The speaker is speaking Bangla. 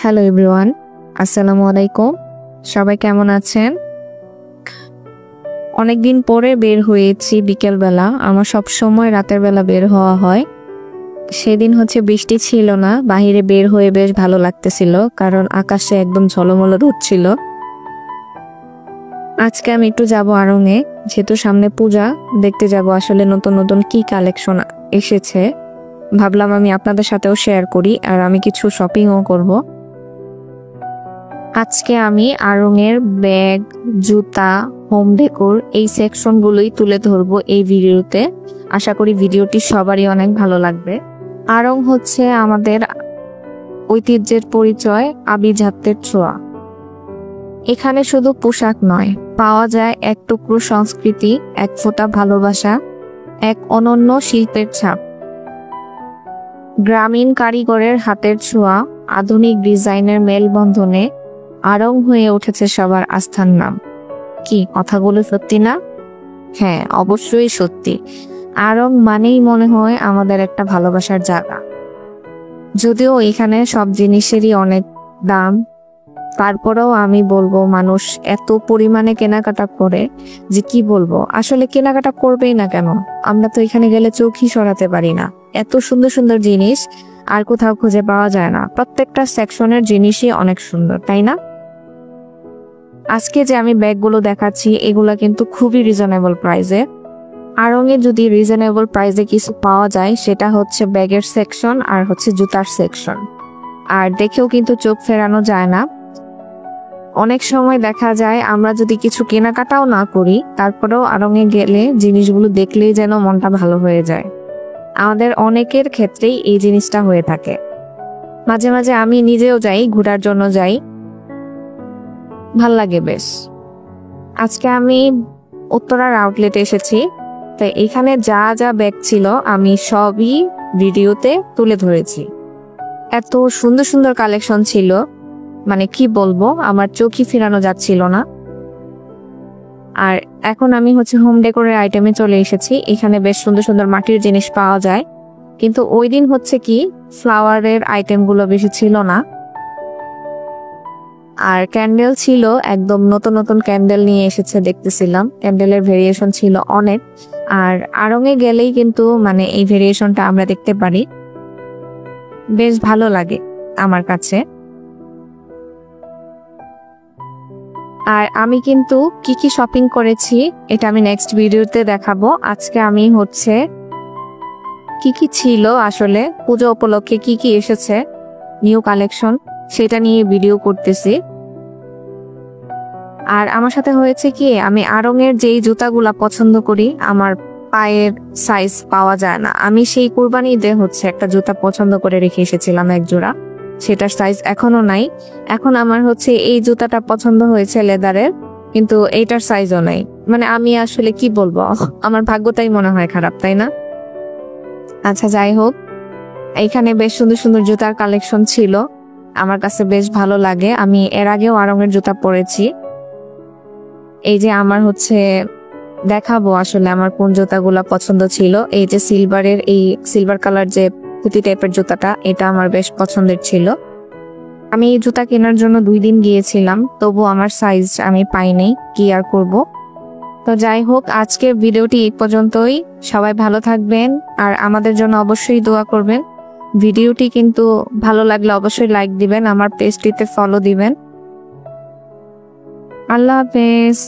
হ্যালো এভরিওয়ান, আসসালামু আলাইকুম। সবাই কেমন আছেন? অনেকদিন পরে বের হয়েছি বিকেলবেলা। আমার সব সময় রাতের বেলা বের হওয়া হয়। সেদিন বৃষ্টি ছিল না, বাহিরে বের হয়ে বেশ ভালো লাগতেছিল, কারণ আকাশে একদম ঝলমলে রোদ ছিল। আজকে আমি একটু যাব আড়ংয়ে, যেহেতু সামনে পূজা, দেখতে যাব আসলে নতুন নতুন কি কালেকশন এসেছে। ভাবলাম আমি আপনাদের সাথেও শেয়ার করি, আর আমি কিছু শপিংও করব। আজকে আমি আড়ংয়ের ব্যাগ, জুতা, হোম ডেকোর এই সেকশনগুলোই তুলে ধরবো এই ভিডিওতে। আশা করি ভিডিওটি সবারই অনেক ভালো লাগবে। আড়ং হচ্ছে আমাদের ঐতিহ্যের পরিচয়, আভিজাত্যের ছোঁয়া। এখানে শুধু পোশাক নয়, পাওয়া যায় এক টুকরো সংস্কৃতি, এক ফোঁটা ভালোবাসা, এক অনন্য শিল্পের ছাপ। গ্রামীণ কারিগরের হাতের ছোঁয়া, আধুনিক ডিজাইনের মেলবন্ধনে আড়ং হয়ে উঠেছে সবার আস্থার নাম। কি কথাগুলো সত্যি না? হ্যাঁ, অবশ্যই সত্যি। আড়ং মানেই মনে হয় আমাদের একটা ভালোবাসার জায়গা। যদিও এখানে সব জিনিসেরই অনেক দাম, তারপরেও আমি বলবো মানুষ এত পরিমাণে কেনাকাটা করে যে কি বলবো। আসলে কেনাকাটা করবেই না কেন? আমরা তো এখানে গেলে চোখই সরাতে পারি না। এত সুন্দর সুন্দর জিনিস আর কোথাও খুঁজে পাওয়া যায় না। প্রত্যেকটা সেকশনের জিনিসই অনেক সুন্দর, তাই না? আজকে যে আমি ব্যাগগুলো দেখাচ্ছি, এগুলা কিন্তু খুবই রিজনেবল প্রাইসে। আড়ংয়ে যদি রিজনেবল প্রাইসে কিছু পাওয়া যায়, সেটা হচ্ছে ব্যাগের সেকশন আর জুতার সেকশন। আর দেখেও কিন্তু চোখ ফেরানো যায় না। অনেক সময় দেখা যায় আমরা যদি কিছু কেনাকাটাও না করি, তারপরেও আড়ংয়ে গেলে জিনিসগুলো দেখলেই যেন মনটা ভালো হয়ে যায়। আমাদের অনেকের ক্ষেত্রেই এই জিনিসটা হয়ে থাকে। মাঝে মাঝে আমি নিজেও যাই, ঘোরার জন্য যাই, ভাল লাগে বেশ। আজকে আমি উত্তরার আউটলেটে এসেছি, তাই এখানে যা যা ব্যাগ ছিল আমি সবই ভিডিওতে তুলে ধরেছি। এত সুন্দর সুন্দর কালেকশন ছিল, মানে কি বলবো, আমার চোখই ফেরানো যাচ্ছিল না। আর এখন আমি হোম ডেকোরের আইটেমে চলে এসেছি। এখানে বেশ সুন্দর সুন্দর মাটির জিনিস পাওয়া যায়, কিন্তু ওই দিন কি ফ্লাওয়ারের আইটেমগুলো বেশি ছিল না। আর ক্যান্ডেল ছিল, একদম নতুন নতুন ক্যান্ডেল নিয়ে এসেছে দেখতেছিলাম। ক্যান্ডেলের ভেরিয়েশন ছিল অনেক। আর আড়ংয়ে গেলেই কিন্তু মানে এই ভেরিয়েশনটা আমরা দেখতে পারি, বেশ ভালো লাগে আমার কাছে। আর আমি কিন্তু কি কি শপিং করেছি এটা আমি নেক্সট ভিডিওতে দেখাবো। আজকে আমি কি কি ছিল আসলে পূজা উপলক্ষে কি কি এসেছে নিউ কালেকশন, সেটা নিয়ে ভিডিও করতেছি। আর আমার সাথে হয়েছে কি, আমি আড়ংয়ের যেই জুতাগুলা পছন্দ করি, আমার পায়ের সাইজ পাওয়া যায় না। আমি সেই কুরবানিতে একটা জুতা পছন্দ করে রেখে এসেছিলাম এক জোড়া, সেটার সাইজ এখনো নাই। এখন আমার এই জুতাটা পছন্দ হয়েছে লেদারের, কিন্তু এইটার সাইজও নাই। মানে আমি আসলে কি বলবো, আমার ভাগ্যটাই মনে হয় খারাপ, তাই না? আচ্ছা, যাই হোক, এইখানে বেশ সুন্দর সুন্দর জুতার কালেকশন ছিল, আমার কাছে বেশ ভালো লাগে। আমি এর আগেও আড়ংয়ের জুতা পরেছি। এই যে আমার দেখাবো আসলে আমার কোন জুতাগুলা পছন্দ ছিল। এই যে সিলভার কালার যে পুঁতি টাইপের জুতাটা, এটা আমার বেশ পছন্দের ছিল। আমি এই জুতা কেনার জন্য 2 দিন গিয়েছিলাম, তবু আমার সাইজ আমি পাইনি, কি আর করব। তো যাই হোক, আজকের ভিডিওটি এই পর্যন্তই। সবাই ভালো থাকবেন আর আমাদের জন্য অবশ্যই দোয়া করবেন। ভিডিওটি কিন্তু ভালো লাগলে অবশ্যই লাইক দিবেন, আমার পেজটিতে ফলো দিবেন। আল্লাহ হাফেজ।